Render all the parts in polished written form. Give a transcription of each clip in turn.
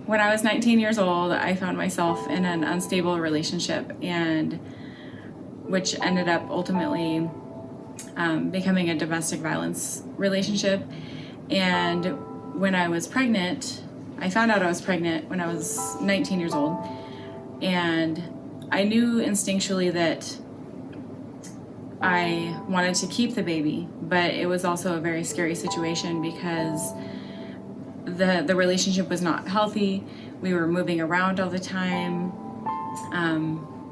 when I was 19 years old, I found myself in an unstable relationship, and which ended up ultimately becoming a domestic violence relationship. And when I was pregnant, I found out I was pregnant when I was 19 years old, and I knew instinctually that I wanted to keep the baby, but it was also a very scary situation because the relationship was not healthy. We were moving around all the time.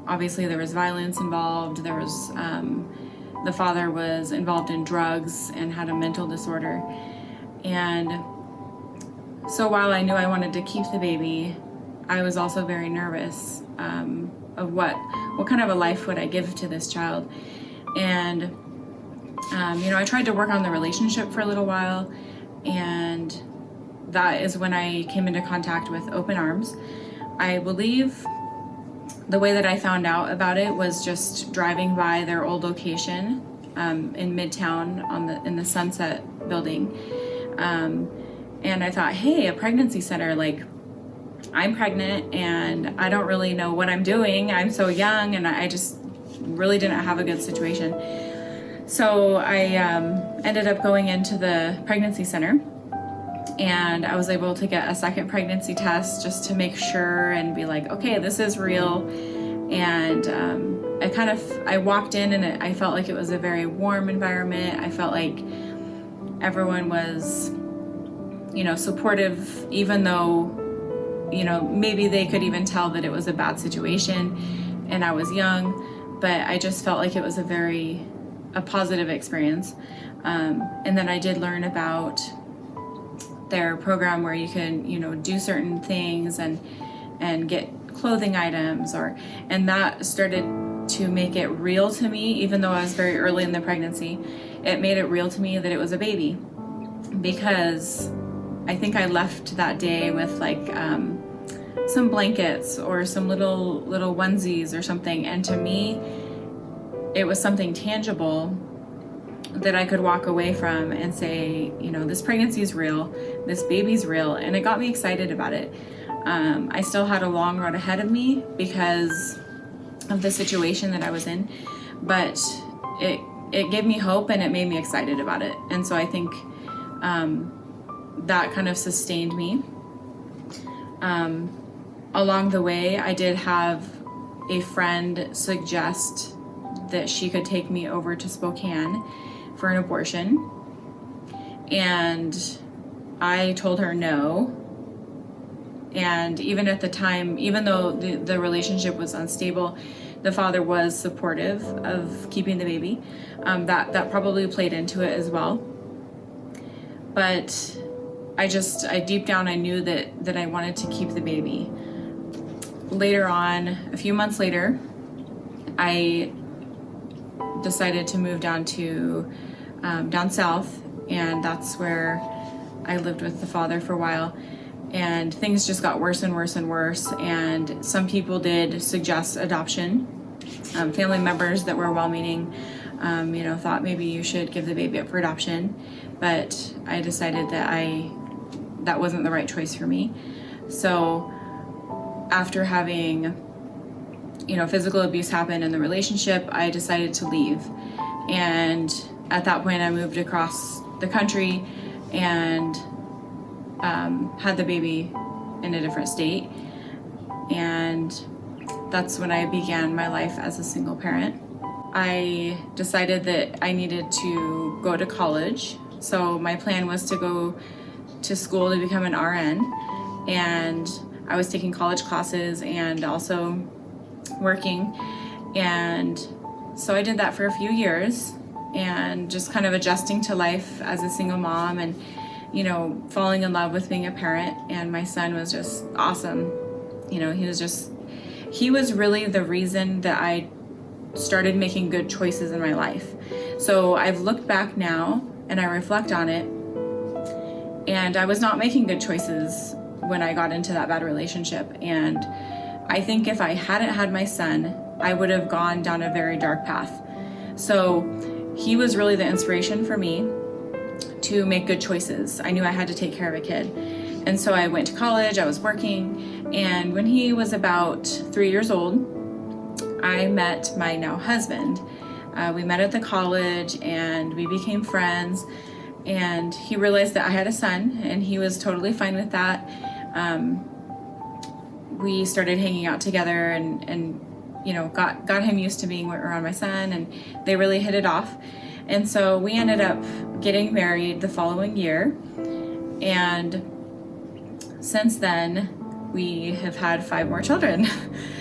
Obviously there was violence involved. There was the father was involved in drugs and had a mental disorder. And so while I knew I wanted to keep the baby, I was also very nervous of what kind of a life would I give to this child. And I tried to work on the relationship for a little while, and that is when I came into contact with Open Arms. I believe the way that I found out about it was just driving by their old location in Midtown in the Sunset building. And I thought, hey, a pregnancy center, like, I'm pregnant and I don't really know what I'm doing. I'm so young and I just really didn't have a good situation. So I ended up going into the pregnancy center, and I was able to get a second pregnancy test just to make sure and be like, okay, this is real. And I walked in and I felt like it was a very warm environment. I felt like everyone was, supportive, even though, maybe they could even tell that it was a bad situation and I was young, but I just felt like it was a positive experience. And then I did learn about their program where you can, do certain things and get clothing items, and that started to make it real to me. Even though I was very early in the pregnancy, it made it real to me that it was a baby, because I think I left that day with like some blankets or some little onesies or something, and to me it was something tangible that I could walk away from and say, this pregnancy is real, this baby's real, and it got me excited about it. I still had a long road ahead of me because of the situation that I was in, but it gave me hope and it made me excited about it. And so I think that kind of sustained me. Along the way, I did have a friend suggest that she could take me over to Spokane for an abortion, and I told her no. And even at the time, even though the relationship was unstable, the father was supportive of keeping the baby. That probably played into it as well. But I deep down, I knew that I wanted to keep the baby. Later on, a few months later, I decided to move down south, and that's where I lived with the father for a while. And things just got worse and worse and worse, and some people did suggest adoption. Family members that were well-meaning, thought maybe you should give the baby up for adoption, but I decided that wasn't the right choice for me. So after having, physical abuse happen in the relationship, I decided to leave. And at that point, I moved across the country and had the baby in a different state. And that's when I began my life as a single parent. I decided that I needed to go to college. So my plan was to go to school to become an RN. And I was taking college classes and also working. And so I did that for a few years and just kind of adjusting to life as a single mom and, falling in love with being a parent. And my son was just awesome. He was really the reason that I started making good choices in my life. So I've looked back now and I reflect on it, and I was not making good choices when I got into that bad relationship. And I think if I hadn't had my son, I would have gone down a very dark path. So he was really the inspiration for me to make good choices. I knew I had to take care of a kid. And so I went to college, I was working, and when he was about 3 years old, I met my now husband. We met at the college and we became friends, and he realized that I had a son and he was totally fine with that. We started hanging out together and got him used to being around my son, and they really hit it off. And so we ended up getting married the following year, and since then we have had 5 more children.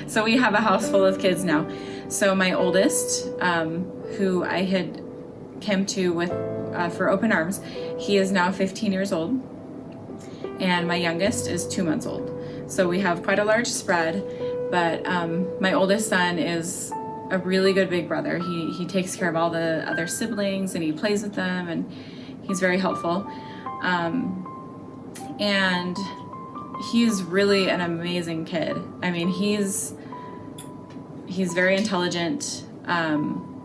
So we have a house full of kids now. So my oldest, who I had come to with for Open Arms, he is now 15 years old, and my youngest is 2 months old. So we have quite a large spread, but my oldest son is a really good big brother. He takes care of all the other siblings and he plays with them, and he's very helpful. And he's really an amazing kid. I mean, he's very intelligent.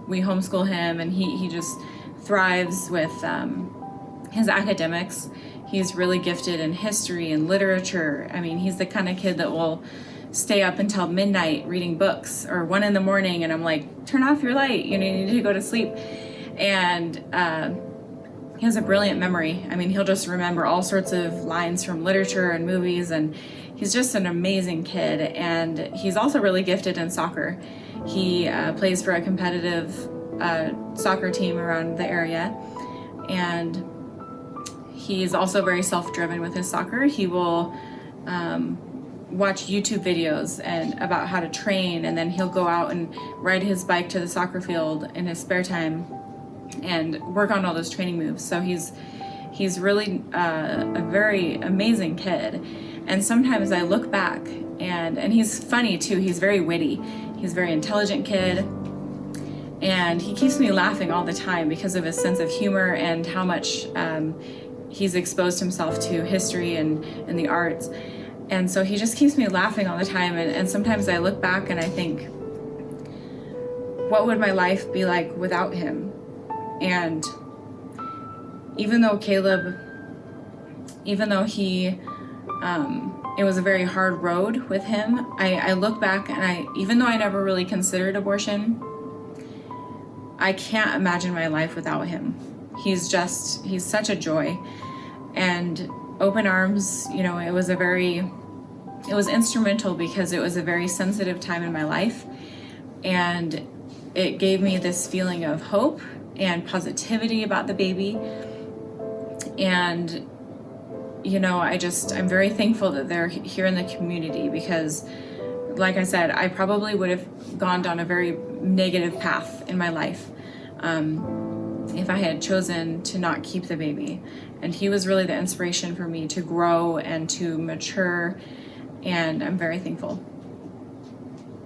We homeschool him, and he just thrives with his academics. He's really gifted in history and literature. I mean, he's the kind of kid that will stay up until midnight reading books, or 1 a.m, and I'm like, turn off your light, you need to go to sleep. And he has a brilliant memory. I mean, he'll just remember all sorts of lines from literature and movies, and he's just an amazing kid. And he's also really gifted in soccer. He plays for a competitive soccer team around the area, and he's also very self-driven with his soccer. He will watch YouTube videos and about how to train, and then he'll go out and ride his bike to the soccer field in his spare time and work on all those training moves. So he's really a very amazing kid. And sometimes I look back, and he's funny too. He's very witty. He's a very intelligent kid, and he keeps me laughing all the time because of his sense of humor and how much he's exposed himself to history and the arts. And so he just keeps me laughing all the time. And sometimes I look back and I think, what would my life be like without him? And even though he, it was a very hard road with him, I look back and even though I never really considered abortion, I can't imagine my life without him. He's such a joy. And Open Arms, it was instrumental because it was a very sensitive time in my life, and it gave me this feeling of hope and positivity about the baby. And I'm very thankful that they're here in the community, because like I said, I probably would have gone down a very negative path in my life if I had chosen to not keep the baby. And he was really the inspiration for me to grow and to mature, and I'm very thankful.